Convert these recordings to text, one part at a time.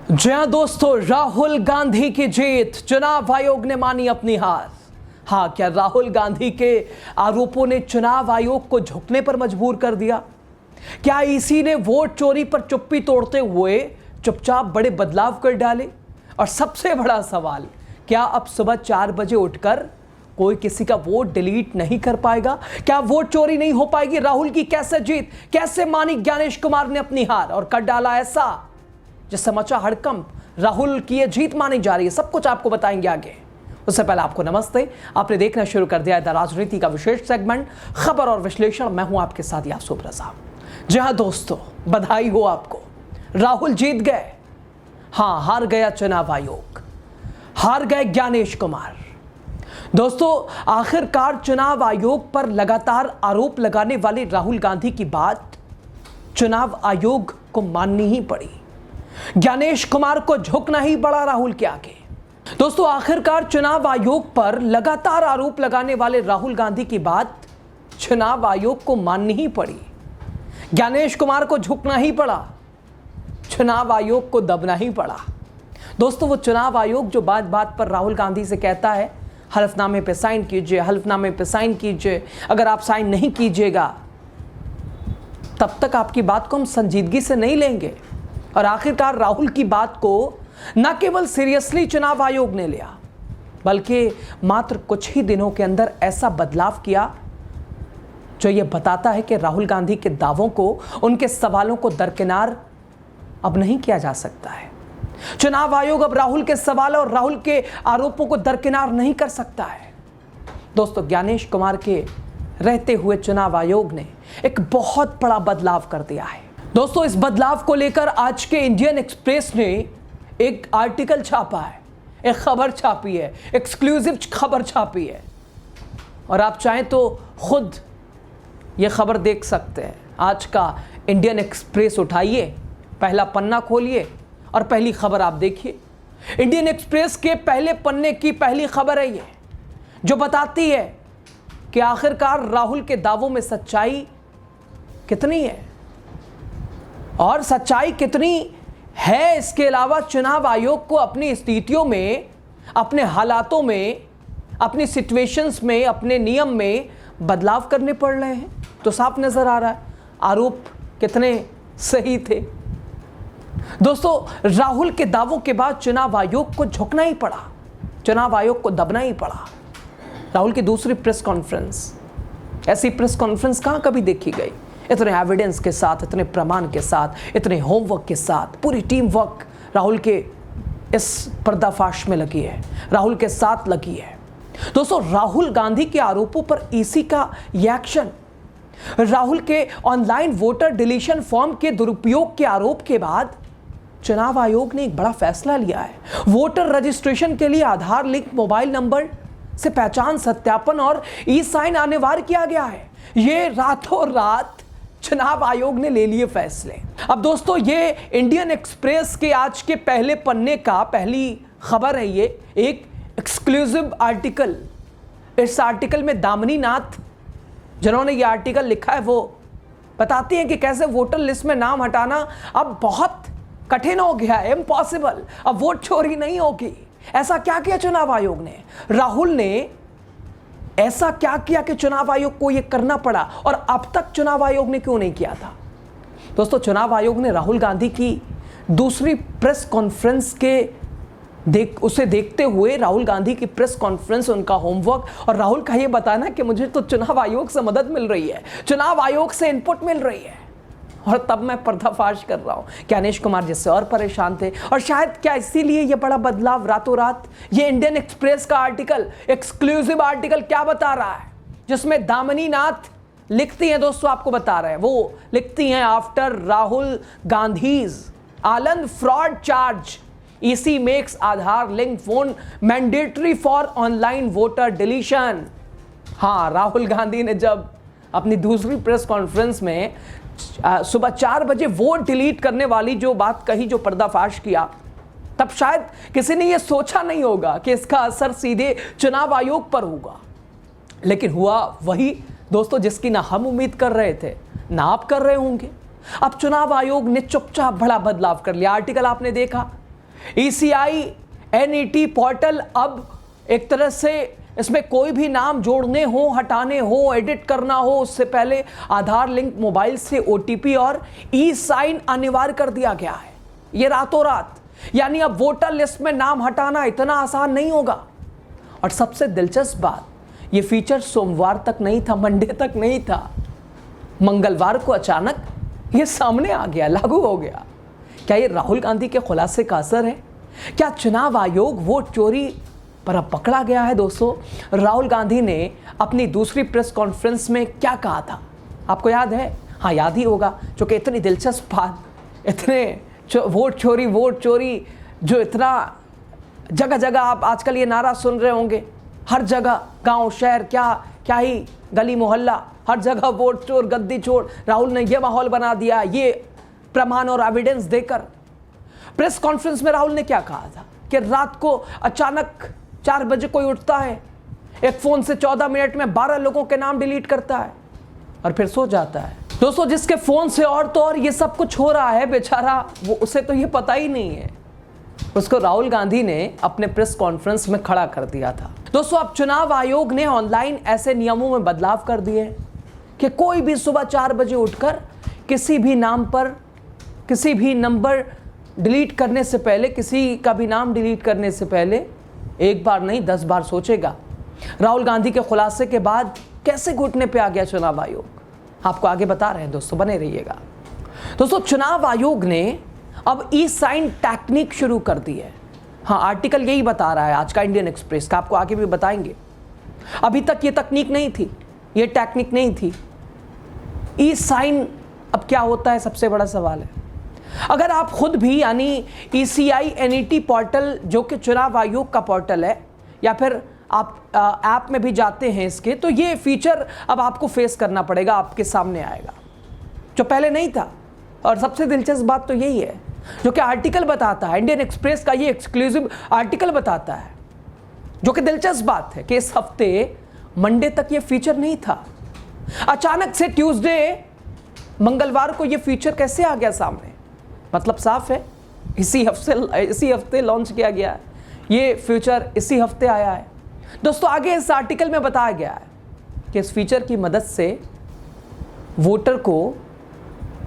जी हाँ दोस्तों, राहुल गांधी की जीत, चुनाव आयोग ने मानी अपनी हार। हाँ, क्या राहुल गांधी के आरोपों ने चुनाव आयोग को झुकने पर मजबूर कर दिया? क्या ईसी ने वोट चोरी पर चुप्पी तोड़ते हुए चुपचाप बड़े बदलाव कर डाले? और सबसे बड़ा सवाल, क्या अब सुबह 4 बजे उठकर कोई किसी का वोट डिलीट नहीं कर पाएगा? क्या वोट चोरी नहीं हो पाएगी? राहुल की कैसे जीत, कैसे मानी ज्ञानेश कुमार ने अपनी हार और कर डाला ऐसा जिससे मचा हड़कंप? राहुल की यह जीत मानी जा रही है, सब कुछ आपको बताएंगे आगे। उससे पहले आपको नमस्ते। आपने देखना शुरू कर दिया है द राजनीति का विशेष सेगमेंट खबर और विश्लेषण। मैं हूं आपके साथ यासूब रजा। जी हां दोस्तों, बधाई हो आपको, राहुल जीत गए। हां, हार गया चुनाव आयोग, हार गए ज्ञानेश कुमार। दोस्तों, आखिरकार चुनाव आयोग पर लगातार आरोप लगाने वाले राहुल गांधी की बात चुनाव आयोग को माननी ही पड़ी। ज्ञानेश कुमार को झुकना ही पड़ा राहुल के आगे। दोस्तों, आखिरकार चुनाव आयोग पर लगातार आरोप लगाने वाले राहुल गांधी की बात चुनाव आयोग को माननी ही पड़ी। ज्ञानेश कुमार को झुकना ही पड़ा, चुनाव आयोग को दबना ही पड़ा। दोस्तों, वो चुनाव आयोग जो बात बात पर राहुल गांधी से कहता है हलफनामे पे साइन कीजिए, हलफनामे पे साइन कीजिए, अगर आप साइन नहीं कीजिएगा तब तक आपकी बात को हम संजीदगी से नहीं लेंगे। और आखिरकार राहुल की बात को न केवल सीरियसली चुनाव आयोग ने लिया, बल्कि मात्र कुछ ही दिनों के अंदर ऐसा बदलाव किया जो यह बताता है कि राहुल गांधी के दावों को, उनके सवालों को दरकिनार अब नहीं किया जा सकता है। चुनाव आयोग अब राहुल के सवाल और राहुल के आरोपों को दरकिनार नहीं कर सकता है। दोस्तों, ज्ञानेश कुमार के रहते हुए चुनाव आयोग ने एक बहुत बड़ा बदलाव कर दिया है। दोस्तों, इस बदलाव को लेकर आज के इंडियन एक्सप्रेस ने एक आर्टिकल छापा है, एक खबर छापी है, एक्सक्लूसिव खबर छापी है। और आप चाहें तो खुद ये खबर देख सकते हैं। आज का इंडियन एक्सप्रेस उठाइए, पहला पन्ना खोलिए और पहली खबर आप देखिए। इंडियन एक्सप्रेस के पहले पन्ने की पहली खबर है ये, जो बताती है कि आखिरकार राहुल के दावों में सच्चाई कितनी है और सच्चाई कितनी है। इसके अलावा चुनाव आयोग को अपनी स्थितियों में, अपने हालातों में, अपनी सिचुएशंस में, अपने नियम में बदलाव करने पड़ रहे हैं। तो साफ नजर आ रहा है आरोप कितने सही थे। दोस्तों, राहुल के दावों के बाद चुनाव आयोग को झुकना ही पड़ा, चुनाव आयोग को दबना ही पड़ा। राहुल की दूसरी प्रेस कॉन्फ्रेंस, ऐसी प्रेस कॉन्फ्रेंस कहां कभी देखी गई? इतने एविडेंस के साथ, इतने प्रमाण के साथ, इतने होमवर्क के साथ, पूरी टीम वर्क राहुल के इस पर्दाफाश में लगी है, राहुल के साथ लगी है। दोस्तों, राहुल गांधी के आरोपों पर ईसी का ये एक्शन, राहुल के ऑनलाइन वोटर डिलीशन फॉर्म के दुरुपयोग के आरोप के बाद चुनाव आयोग ने एक बड़ा फैसला लिया है। वोटर रजिस्ट्रेशन के लिए आधार लिंक मोबाइल नंबर से पहचान सत्यापन और ई साइन अनिवार्य किया गया है। ये रातों रात चुनाव आयोग ने ले लिए फैसले। अब दोस्तों, ये इंडियन एक्सप्रेस के आज के पहले पन्ने का पहली खबर है। ये एक एक्सक्लूसिव आर्टिकल। इस आर्टिकल में दामिनी नाथ, जिन्होंने ये आर्टिकल लिखा है, वो बताती हैं कि कैसे वोटर लिस्ट में नाम हटाना अब बहुत कठिन हो गया है, इम्पॉसिबल। अब वोट चोरी नहीं होगी। ऐसा क्या किया चुनाव आयोग ने? राहुल ने ऐसा क्या किया कि चुनाव आयोग को यह करना पड़ा? और अब तक चुनाव आयोग ने क्यों नहीं किया था? दोस्तों, चुनाव आयोग ने राहुल गांधी की दूसरी प्रेस कॉन्फ्रेंस के उसे देखते हुए, राहुल गांधी की प्रेस कॉन्फ्रेंस, उनका होमवर्क और राहुल का यह बताना कि मुझे तो चुनाव आयोग से मदद मिल रही है, चुनाव आयोग से इनपुट मिल रही है, और तब मैं पर्दाफाश कर रहा हूं। ज्ञानेश कुमार जिससे और परेशान थे, और शायद क्या इसीलिए यह बड़ा बदलाव रातों रात। ये इंडियन एक्सप्रेस का आर्टिकल, एक्सक्लूसिव आर्टिकल क्या बता रहा है, जिसमें दामिनी नाथ लिखती हैं, दोस्तों आपको बता रहे हैं, वो लिखती हैं, after Rahul Gandhi's Anand fraud charge, EC makes Aadhaar link phone mandatory for online voter deletion. हाँ, राहुल गांधी ने जब अपनी दूसरी प्रेस कॉन्फ्रेंस में सुबह 4 बजे वोट डिलीट करने वाली जो बात कही, जो पर्दाफाश किया, तब शायद किसी ने यह सोचा नहीं होगा कि इसका असर सीधे चुनाव आयोग पर होगा। लेकिन हुआ वही दोस्तों जिसकी ना हम उम्मीद कर रहे थे, ना आप कर रहे होंगे। अब चुनाव आयोग ने चुपचाप बड़ा बदलाव कर लिया। आर्टिकल आपने देखा, ECI NET पोर्टल अब एक तरह से इसमें कोई भी नाम जोड़ने हो, हटाने हो, एडिट करना हो, उससे पहले आधार लिंक मोबाइल से OTP और E-साइन अनिवार्य कर दिया गया है। ये रातों रात, यानी अब वोटर लिस्ट में नाम हटाना इतना आसान नहीं होगा। और सबसे दिलचस्प बात, ये फीचर सोमवार तक नहीं था, मंडे तक नहीं था, मंगलवार को अचानक ये सामने आ गया, लागू हो गया। क्या ये राहुल गांधी के खुलासे का असर है? क्या चुनाव आयोग वोट चोरी पर अब पकड़ा गया है? दोस्तों, राहुल गांधी ने अपनी दूसरी प्रेस कॉन्फ्रेंस में क्या कहा था, आपको याद है? हाँ, याद ही होगा, क्योंकि इतनी दिलचस्प बात, इतने वोट चोरी जो इतना जगह जगह आप आजकल ये नारा सुन रहे होंगे, हर जगह, गांव शहर, क्या ही गली मोहल्ला, हर जगह वोट चोर, गद्दी चोर। राहुल ने यह माहौल बना दिया, ये प्रमाण और एविडेंस देकर। प्रेस कॉन्फ्रेंस में राहुल ने क्या कहा था कि रात को अचानक 4 बजे कोई उठता है, एक फोन से 14 मिनट में 12 लोगों के नाम डिलीट करता है और फिर सो जाता है। दोस्तों, जिसके फोन से और तो और ये सब कुछ हो रहा है, बेचारा वो, उसे तो ये पता ही नहीं है। उसको राहुल गांधी ने अपने प्रेस कॉन्फ्रेंस में खड़ा कर दिया था। दोस्तों, अब चुनाव आयोग ने ऑनलाइन ऐसे नियमों में बदलाव कर दिए कि कोई भी सुबह 4 बजे उठकर किसी भी नाम पर, किसी भी नंबर डिलीट करने से पहले, किसी का भी नाम डिलीट करने से पहले एक बार नहीं 10 बार सोचेगा। राहुल गांधी के खुलासे के बाद कैसे घुटने पे आ गया चुनाव आयोग, आपको आगे बता रहे हैं दोस्तों, बने रहिएगा। दोस्तों, चुनाव आयोग ने अब E-साइन टेक्निक शुरू कर दी है। हाँ, आर्टिकल यही बता रहा है आज का इंडियन एक्सप्रेस का, आपको आगे भी बताएंगे। अभी तक ये तकनीक नहीं थी, ये टेक्निक नहीं थी। E-साइन अब क्या होता है, सबसे बड़ा सवाल है। अगर आप खुद भी, यानी ECI NET पोर्टल जो कि चुनाव आयोग का पोर्टल है, या फिर आप ऐप में भी जाते हैं इसके, तो ये फीचर अब आपको फेस करना पड़ेगा, आपके सामने आएगा, जो पहले नहीं था। और सबसे दिलचस्प बात तो यही है, जो कि आर्टिकल बताता है, इंडियन एक्सप्रेस का ये एक्सक्लूसिव आर्टिकल बताता है, जो कि दिलचस्प बात है कि इस हफ्ते मंडे तक ये फीचर नहीं था। अचानक से ट्यूसडे, मंगलवार को ये फीचर कैसे आ गया सामने? मतलब साफ है, इसी हफ्ते लॉन्च किया गया है, ये फीचर इसी हफ्ते आया है। दोस्तों, आगे इस आर्टिकल में बताया गया है कि इस फीचर की मदद से वोटर को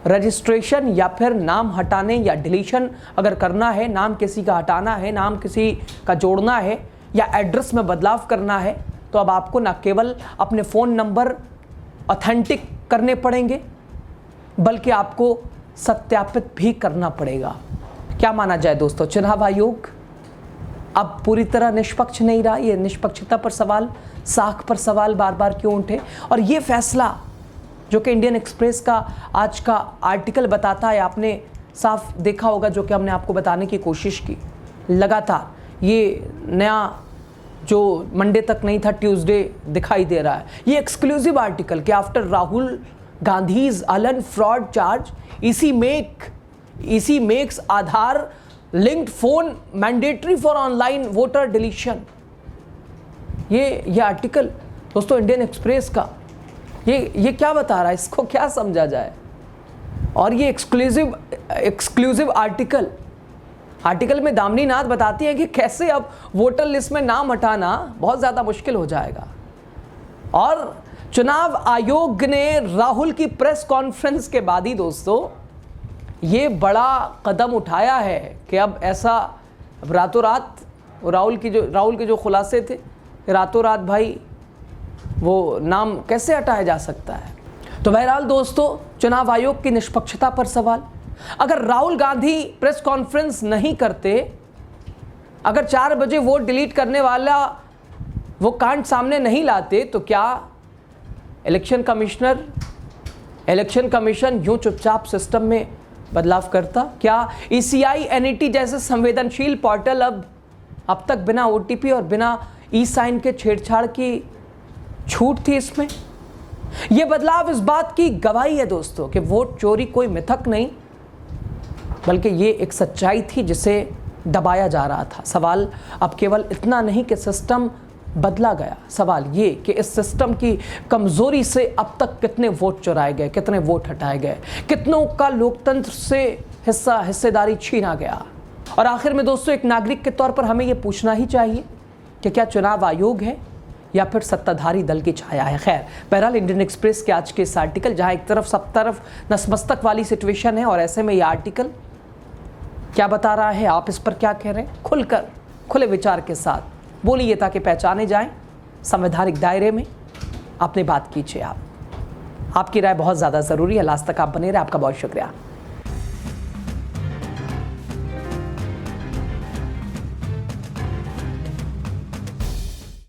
रजिस्ट्रेशन या फिर नाम हटाने या डिलीशन अगर करना है, नाम किसी का हटाना है, नाम किसी का जोड़ना है, या एड्रेस में बदलाव करना है, तो अब आपको न केवल अपने फ़ोन नंबर ऑथेंटिक करने पड़ेंगे, बल्कि आपको सत्यापित भी करना पड़ेगा। क्या माना जाए दोस्तों, चुनाव आयोग अब पूरी तरह निष्पक्ष नहीं रहा। ये निष्पक्षता पर सवाल, साख पर सवाल बार बार क्यों उठे? और ये फैसला जो कि इंडियन एक्सप्रेस का आज का आर्टिकल बताता है, आपने साफ देखा होगा, जो कि हमने आपको बताने की कोशिश की लगातार। ये नया जो मंडे तक नहीं था, ट्यूसडे दिखाई दे रहा है। ये एक्सक्लूसिव आर्टिकल कि after Rahul Gandhi's Alan fraud charge, EC makes Aadhaar linked phone mandatory for online voter deletion. ये आर्टिकल दोस्तों इंडियन एक्सप्रेस का, ये क्या बता रहा है, इसको क्या समझा जाए? और ये एक्सक्लूसिव आर्टिकल में दामिनी नाथ बताती हैं कि कैसे अब वोटर लिस्ट में नाम हटाना बहुत ज़्यादा मुश्किल हो जाएगा। और चुनाव आयोग ने राहुल की प्रेस कॉन्फ्रेंस के बाद ही दोस्तों ये बड़ा कदम उठाया है कि अब ऐसा, अब रातों रात राहुल के जो खुलासे थे, रातों रात भाई वो नाम कैसे हटाया जा सकता है? तो बहरहाल दोस्तों, चुनाव आयोग की निष्पक्षता पर सवाल। अगर राहुल गांधी प्रेस कॉन्फ्रेंस नहीं करते, अगर 4 बजे वोट डिलीट करने वाला वो कांड सामने नहीं लाते, तो क्या इलेक्शन कमीशन यूं चुपचाप सिस्टम में बदलाव करता? क्या ECI NET जैसे संवेदनशील पोर्टल अब तक बिना OTP और बिना E-साइन के छेड़छाड़ की छूट थी इसमें? यह बदलाव इस बात की गवाही है दोस्तों कि वोट चोरी कोई मिथक नहीं, बल्कि ये एक सच्चाई थी जिसे दबाया जा रहा था। सवाल अब केवल इतना नहीं कि सिस्टम बदला गया, सवाल ये कि इस सिस्टम की कमजोरी से अब तक कितने वोट चुराए गए, कितने वोट हटाए गए, कितनों का लोकतंत्र से हिस्सेदारी छीना गया। और आखिर में दोस्तों, एक नागरिक के तौर पर हमें यह पूछना ही चाहिए कि क्या चुनाव आयोग है या फिर सत्ताधारी दल की छाया है। खैर, बहरहाल इंडियन एक्सप्रेस के आज के इस आर्टिकल, जहां एक तरफ सब तरफ नसमस्तक वाली सिचुएशन है, और ऐसे में यह आर्टिकल क्या बता रहा है, आप इस पर क्या कह रहे हैं, खुलकर खुले विचार के साथ बोलिए ताकि पहचाने जाएं। संवैधानिक दायरे में अपनी बात कीजिए। आपकी राय बहुत ज़्यादा ज़रूरी है। लास्ट तक आप बने रहे। आपका बहुत शुक्रिया।